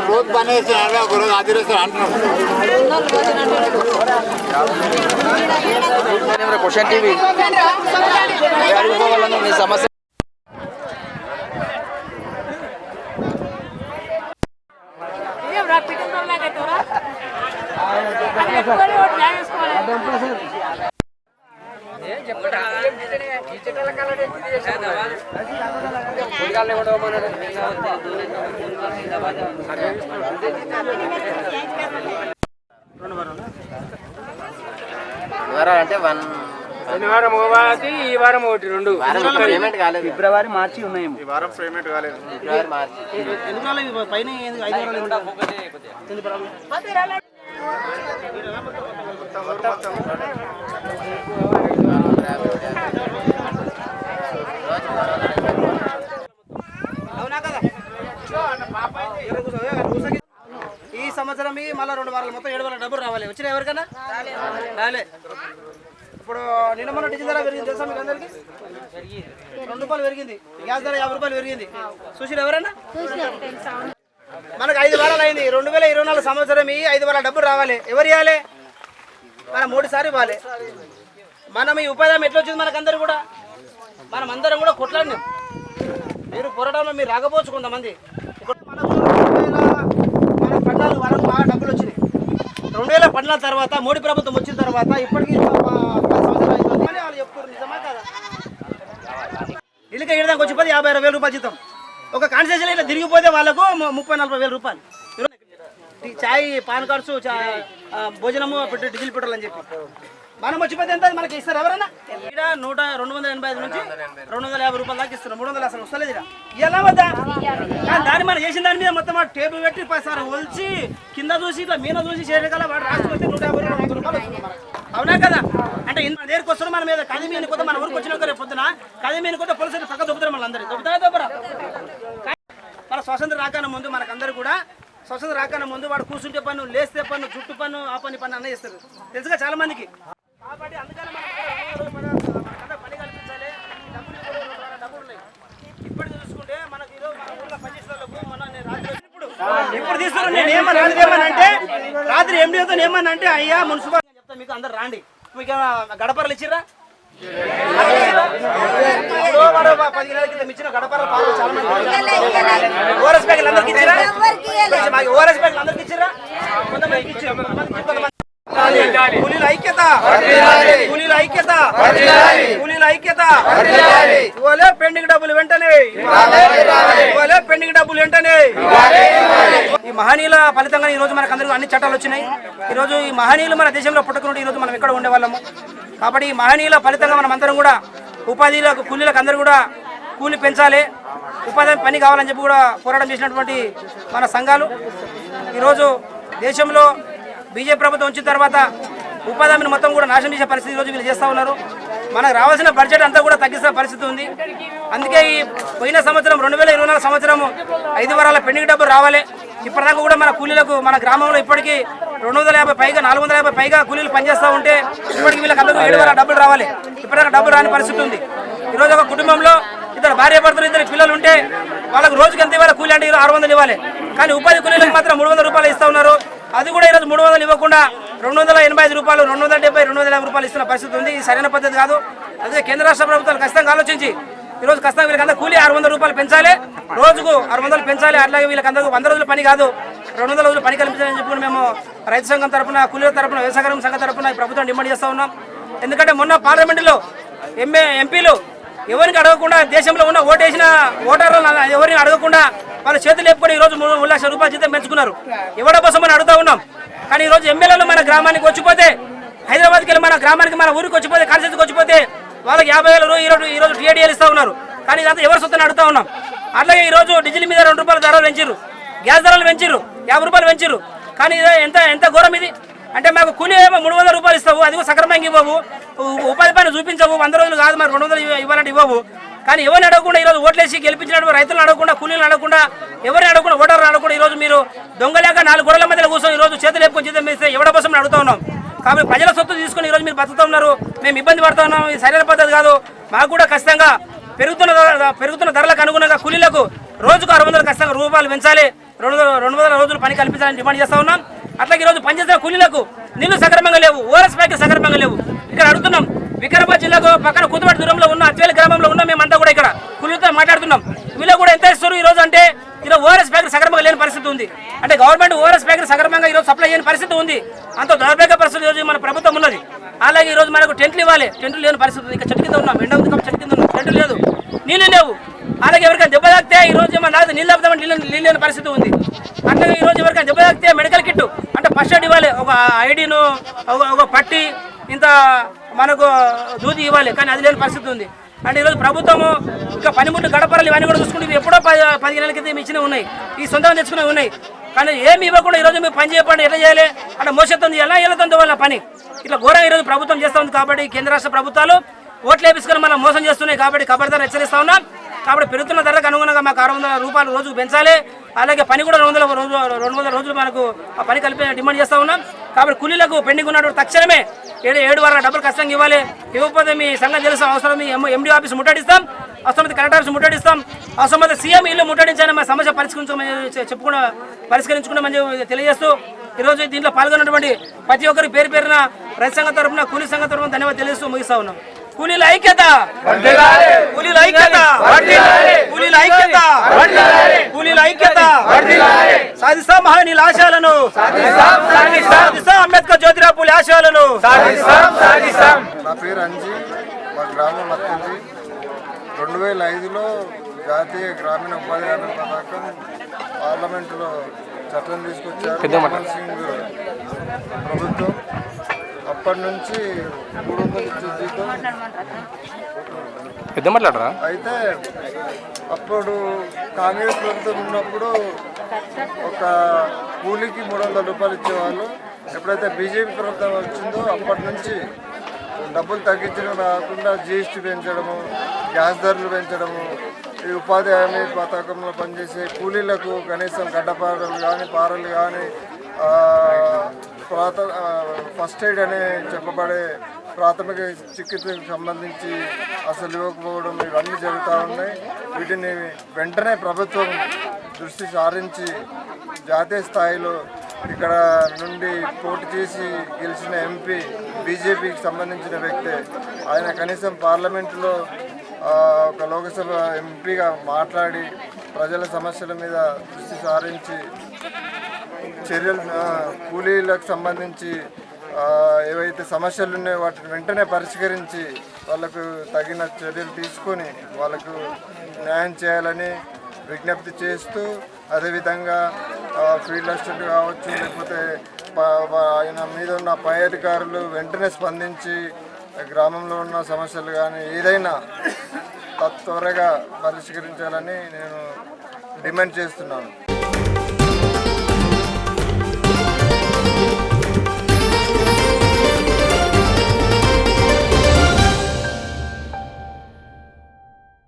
रोज बने रोज आधी रोज question TV समस्या అంటే శనివారం ఒకటి ఈ వారం ఒకటి రెండు పేమెంట్ కాలేదు. ఫిబ్రవరి మార్చి ఉన్నాయి. ఈ వారం పేమెంట్ కాలేదు. ఫిబ్రవరి మార్చి పైన 5 అవునా కదా? ఈ సంవత్సరం మళ్ళీ 2 వారాలు మొత్తం 7 వారాల డబ్బులు రావాలి. వచ్చినా ఎవరికైనా రాలే. ఇప్పుడు నిన్న మొన్న డీజిల్ ధర పెరిగింది తెలుసా మీకు అందరికి? 2 రూపాయలు పెరిగింది. గ్యాస్ ధర 50 రూపాయలు పెరిగింది. చూసిరు ఎవరైనా? మనకు 5 వారాలు అయింది. 2024 సంవత్సరం 5 వారాల డబ్బులు రావాలి. ఎవరు ఇవ్వాలి? మనం 3 సార్లు ఇవ్వాలి. మనం ఈ ఉపాధి ఎట్లా వచ్చింది మనకందరూ కూడా? మనం అందరం కూడా కొట్లాడినాం. మీరు పోరాటంలో మీరు రాకపోవచ్చు కొంతమంది. మనకు 2014 వరకు బాగా డబ్బులు వచ్చినాయి. 2014 తర్వాత మోడీ ప్రభుత్వం వచ్చిన తర్వాత ఇప్పటికీ సంవత్సరాలు అవుతుంది. వాళ్ళు చెప్తారు నిజమా కదా? ఇల్లుకి ఏడాదికి వచ్చి 50,000 రూపాయలు జీతం. ఒక కాన్స్టిట్యూషన్ ఇట్లా తిరిగిపోతే వాళ్ళకు 30-40 రూపాయలు. చాయ్, పాన్ కార్డ్స్, భోజనము, డీజిల్ పెట్రోల్ అని చెప్పి మనం వచ్చిపోతే ఎంత మనకి ఇస్తారు ఎవరన్నా? ఇక్కడ 285 నుంచి 250 రూపాయలు దాకా ఇస్తున్నాం. 300 అసలు వస్తలేదు ఇలా వద్దా? కానీ దాన్ని మనం చేసిన దాని మీద మొత్తం టేబుల్ పెట్టి 10 సార్లు ఒలిచి కింద చూసి ఇట్లా మీద చూసి చేయగల వాడు రాసుకొస్తే 150 రూపాయలు అవునా కదా? అంటే మన దగ్గరికి వస్తున్నాం. మన మీద కది మీని కొత్త మన ఊరికి వచ్చినాక రేపు పొద్దున కది మీని కొత్త పోలీసులు పక్క దొబ్బుతారు. మళ్ళీ అందరూ దొబ్బుతారా? మన స్వాతంత్రం రాకన్నా ముందు మనకందరూ కూడా స్వతంత్రం రాకన్నా ముందు వాడు కూర్చుంటే పన్ను, లేస్తే పన్ను, జుట్టు పన్ను, ఆ పని అన్న చేస్తారు తెలుసుగా చాలా మందికి. కాబట్టి అందుకని పని కల్పించాలి. డబ్బులు ఉన్నాయి. ఇప్పుడు చూసుకుంటే మనకి ఈరోజు మన ఊళ్ళో పనిచేసేందుకు ఇప్పుడు తీసుకున్నాను. నేను ఏమన్నానంటే రాత్రి ఎండితో ఏమన్నానంటే అయ్యా మున్సిపల్ చెప్తా మీకు అందరు రాండి. మీకు గడపరలు ఇచ్చిర్రా? 10 కిలోల కింద ఇచ్చిన గడపరలు పాలు చాలా మంది ఓఆర్ఎస్ ప్యాకెట్లు అందరికి ఇచ్చిరా? ఓఆర్ఎస్ ప్యాకెట్లు అందరికి ఇచ్చిరా? కొంతమందికి ఇచ్చారు. కూలీల ఐక్యత, కూలీల ఐక్యత, కూలీల ఐక్యత. ఇవ్వలే పెండింగ్ డబ్బులు వెంటనే, ఇవ్వలే పెండింగ్ డబ్బులు వెంటనే. ఈ మహనీయుల ఫలితంగా ఈ రోజు మనకు అందరూ అన్ని చట్టాలు వచ్చినాయి. ఈ రోజు ఈ మహనీయులు మన దేశంలో పుట్టకుండా ఈ రోజు మనం ఎక్కడ ఉండేవాళ్ళము. కాబట్టి ఈ మహనీయుల ఫలితంగా మనం అందరం కూడా ఉపాధిలకు, కూలీలకు అందరూ కూడా కూలి పెంచాలి, ఉపాధి పని కావాలని చెప్పి కూడా పోరాటం చేసినటువంటి మన సంఘాలు ఈరోజు దేశంలో బీజేపీ ప్రభుత్వం వచ్చిన తర్వాత ఉపాధి హామీని మొత్తం కూడా నాశనం చేసే పరిస్థితి ఈరోజు వీళ్ళు చేస్తూ ఉన్నారు. మనకు రావాల్సిన బడ్జెట్ అంతా కూడా తగ్గిస్తున్న పరిస్థితి ఉంది. అందుకే ఈ పోయిన సంవత్సరం 2024 సంవత్సరం 5 వారాల పెండింగ్ డబ్బులు రావాలి. ఇప్పటిదాకా కూడా మన కూలీలకు మన గ్రామంలో ఇప్పటికీ 250 పైగా 450 పైగా కూలీలు పనిచేస్తూ ఉంటే ఇప్పటికి వీళ్ళకి అందరూ 7 వారాల డబ్బులు రావాలి. ఇప్పటిదాకా డబ్బులు రాని పరిస్థితి ఉంది. ఈరోజు ఒక కుటుంబంలో 2 భార్యాభర్తలు 2 పిల్లలు ఉంటే వాళ్ళకు రోజుకి ఎంత ఇవ్వాలి కూలీ అంటే 600 ఇవ్వాలి. కానీ ఉపాధి కూలీలకు మాత్రం 300 రూపాయలు ఇస్తూ ఉన్నారు. అది కూడా ఈరోజు 300 ఇవ్వకుండా 285 రూపాయలు, 270, 250 రూపాయలు ఇస్తున్న పరిస్థితి ఉంది. ఇది సరైన పద్ధతి కాదు. అదే కేంద్ర రాష్ట్ర ప్రభుత్వాలు ఖచ్చితంగా ఆలోచించి ఈరోజు ఖచ్చితంగా వీళ్ళకందరూ కూలీ 600 రూపాయలు పెంచాలి. రోజుకు 600 పెంచాలి. అట్లాగే వీళ్ళకందరూ 100 రోజుల పని కాదు, 200 రోజులు పని కల్పించాలని చెప్పి మేము రైతు సంఘం తరఫున, కూలీల తరఫున, వ్యవసాయ సంఘం తరఫున ఈ ప్రభుత్వం డిమాండ్ చేస్తూ ఉన్నాం. ఎందుకంటే మొన్న పార్లమెంటులో ఎంపీలు ఎవరికి అడగకుండా, దేశంలో ఉన్న ఓటేసిన ఓటర్లను ఎవరిని అడగకుండా వాళ్ళు చేతులు లేపుకొని ఈరోజు 3 లక్షల రూపాయల జీతం పెంచుకున్నారు. ఎవరి కోసం మనం అడుగుతూ ఉన్నాం. కానీ ఈరోజు ఎమ్మెల్యేలు మన గ్రామానికి వచ్చిపోతే, హైదరాబాద్కి వెళ్ళి మన గ్రామానికి, మన ఊరికి వచ్చిపోతే, కాన్స్టిట్యూన్సీకి వచ్చిపోతే వాళ్ళకి 50,000 ఈరోజు టీఏడీఎల్ ఇస్తూ ఉన్నారు. కానీ ఇదంతా ఎవరు సొత్తని అడుగుతూ ఉన్నాం. అట్లాగే ఈరోజు డీజిల్ మీద 2 రూపాయల ధరలు పెంచారు, గ్యాస్ ధరలు పెంచారు, 50 రూపాయలు పెంచారు. కానీ ఎంత ఘోరం ఇది అంటే మాకు కూలీ ఏమో 300 రూపాయలు ఇస్తావు, అది సక్రమంగా ఇవ్వవు, ఉపాధి పని చూపించవు, 100 రోజులు కాదు మరి 200 ఇవ్వాలంటే ఇవ్వవు. కానీ ఎవరిని అడగకుండా ఈరోజు ఓట్లేసి గెలిపించినటువంటి రైతులను అడగకుండా, కూలీలను అడగకుండా, ఎవరిని అడగకుండా, ఓటర్లు అడగకుండా ఈరోజు మీరు దొంగలేక 4 గొడవల మధ్యలో కూర్చొని ఈరోజు చేతులు లేపుకొని జీతం వేస్తే ఎవడ కోసం అడుగుతా ఉన్నాం. కాబట్టి ప్రజల సొత్తు తీసుకొని ఈరోజు మీరు బతుకుతూ ఉన్నారు, మేము ఇబ్బంది పడుతూ ఉన్నాం. ఇది సరైన పద్ధతి కాదు. మాకు కూడా ఖచ్చితంగా పెరుగుతున్న ధరలకు అనుగుణంగా కూలీలకు రోజుకు 600 ఖచ్చితంగా రూపాయలు పెంచాలి. 200 రోజులు పని కల్పించాలని డిమాండ్ చేస్తా ఉన్నాం. అట్లాగే ఈరోజు పనిచేసిన కూలీలకు నీళ్లు సక్రమంగా లేవు, ఓఆర్ఎస్ ప్యాకెట్ సక్రమంగా లేవు. ఇక్కడ అడుగుతున్నాం, వికారాబాద్ జిల్లాకు పక్కన కుతుబడి దూరంలో ఉన్న అత్వేలి గ్రామంలో ఉన్న మేమంతా కూడా ఇక్కడ కూలీలతో మాట్లాడుతున్నాం. వీళ్ళు కూడా ఎంత ఇస్తారు ఈరోజు అంటే ఈరోజు ఓఆర్ఎస్ ప్యాకెట్ సక్రమంగా లేని పరిస్థితి ఉంది. అంటే గవర్నమెంట్ ఓఆర్ఎస్ ప్యాకెట్ సక్రమంగా ఈరోజు సప్లై చేయని పరిస్థితి ఉంది. అంత దౌర్భాగ్య పరిస్థితి ఈరోజు మన ప్రభుత్వం ఉన్నది. అలాగే ఈరోజు మనకు టెంట్లు ఇవ్వాలి, టెంట్లు లేని పరిస్థితి ఉంది. ఇక్కడ చెట్టు కింద ఉన్నాం, ఎండ ఉంది కాబట్టి చెట్టు కింద ఉన్నాం, టెంట్లు లేదు, నీళ్ళు లేవు. అలాగే ఎవరికైనా దెబ్బ తాకితే ఈరోజు ఏమన్నా నీళ్ళు తాగుతామని నీళ్ళు లేని పరిస్థితి ఉంది. అట్లాగే ఈరోజు ఎవరికైనా దెబ్బ తాకితే మెడికల్ కిట్ అంటే ఫస్ట్ ఎయిడ్ ఇవ్వాలి, ఒక ఐడీను, ఒక పట్టి, ఇంత మనకు దూది ఇవ్వాలి, కానీ అది లేని పరిస్థితి ఉంది. అంటే ఈరోజు ప్రభుత్వము ఇంకా పనిముట్లు గడపరాలు ఇవన్నీ కూడా చూసుకుంటే ఇవి ఎప్పుడో 15 నెలల క్రితం ఇచ్చినవి ఉన్నాయి, ఈ సొంతంగా తెచ్చుకునేవి ఉన్నాయి. కానీ ఏమి ఇవ్వకుండా ఈరోజు మీరు పని చేయకుండా ఎట్లా చేయాలి అంటే మోసతో చేయాలా, ఏళ్ళతో వాళ్ళ పని ఇట్లా ఘోరంగా ఈరోజు ప్రభుత్వం చేస్తూ ఉంది. కాబట్టి కేంద్ర రాష్ట్ర ప్రభుత్వాలు ఓట్లు వేపించుకొని మనం మోసం చేస్తున్నాయి. కాబట్టి ఖబర్దార్ హెచ్చరిస్తా ఉన్నాం. కాబట్టి పెరుగుతున్న ధరకు అనుగుణంగా మాకు 600 రూపాయలు రోజుకు పెంచాలి. అలాగే పని కూడా 200 రోజులు మనకు ఆ పని కలిపి డిమాండ్ చేస్తూ ఉన్నాం. కాబట్టి కూలీలకు పెండింగ్ ఉన్నటువంటి తక్షణమే 7 వారాల డబ్బులు ఖచ్చితంగా ఇవ్వాలి. ఇవ్వకపోతే మీ సంగతి తెలుసు, అవసరం ఎండి ఆఫీస్ ముట్టడిస్తాం, అవసరమైతే కలెక్టర్ ఆఫీస్ ముట్టడిస్తాం, అవసరమైతే సీఎం ఇల్లు ముట్టడించాలని మా సమస్య పరిష్కరించుకున్నామని తెలియజేస్తూ ఈరోజు దీంట్లో పాల్గొన్నటువంటి ప్రతి ఒక్కరికి పేరు పేరున రైతు సంఘం తరఫున, కూలీ సంఘం తరఫున ధన్యవాదాలు తెలియజేస్తూ ముగిస్తా ఉన్నాం. కూలీల ఐక్యత, కూలీల ఐక్యత, కూలీల ఐక్యత, కూలీల ఐక్యత, సాధిస్తాం మహనీయుల ఆశయాలను, సాధిస్తాం అంబేద్కర్ జ్యోతిరావు పూలే ఆశయాలను. నా పేరు అంజీ, మా గ్రామం నత్తంజి. 2005లో జాతీయ గ్రామీణ ఉపాధి హామీ పథకం పార్లమెంటులో చట్టం తీసుకొచ్చారు మన్మోహన్ సింగ్ ప్రభుత్వం. అప్పటి నుంచి 300 ఇచ్చే జీతం. అయితే అప్పుడు కాంగ్రెస్ ప్రభుత్వం ఉన్నప్పుడు ఒక కూలీకి 300 రూపాయలు ఇచ్చేవాళ్ళు. ఎప్పుడైతే బీజేపీ ప్రభుత్వం వచ్చిందో అప్పటి నుంచి డబ్బులు తగ్గించడం కాకుండా జీఎస్టీ పెంచడము, గ్యాస్ ధరలు పెంచడము, ఈ ఉపాధి హామీ పథకంలో పనిచేసే కూలీలకు కనీసం గడ్డపారలు కానీ, పారలు కానీ, ఫస్ట్ ఎయిడ్ అనే చెప్పబడే ప్రాథమిక చికిత్సకు సంబంధించి అసలు ఇవ్వకపోవడం ఇవన్నీ జరుగుతూ ఉన్నాయి. వీటిని వెంటనే ప్రభుత్వం దృష్టి సారించి జాతీయ స్థాయిలో ఇక్కడ నుండి పోటీ చేసి గెలిచిన ఎంపీ బీజేపీకి సంబంధించిన వ్యక్తే. ఆయన కనీసం పార్లమెంటులో ఒక లోక్సభ ఎంపీగా మాట్లాడి ప్రజల సమస్యల మీద దృష్టి సారించి చర్యలు, కూలీలకు సంబంధించి ఏవైతే సమస్యలు ఉన్నాయో వాటిని వెంటనే పరిష్కరించి వాళ్ళకు తగిన చర్యలు తీసుకొని వాళ్ళకు న్యాయం చేయాలని విజ్ఞప్తి చేస్తూ, అదేవిధంగా ఫీల్డ్ అసిస్టెంట్ కావచ్చు, లేకపోతే ఆయన మీద ఉన్న పై అధికారులు వెంటనే స్పందించి గ్రామంలో ఉన్న సమస్యలు కానీ ఏదైనా త్వరగా పరిష్కరించాలని నేను డిమాండ్ చేస్తున్నాను.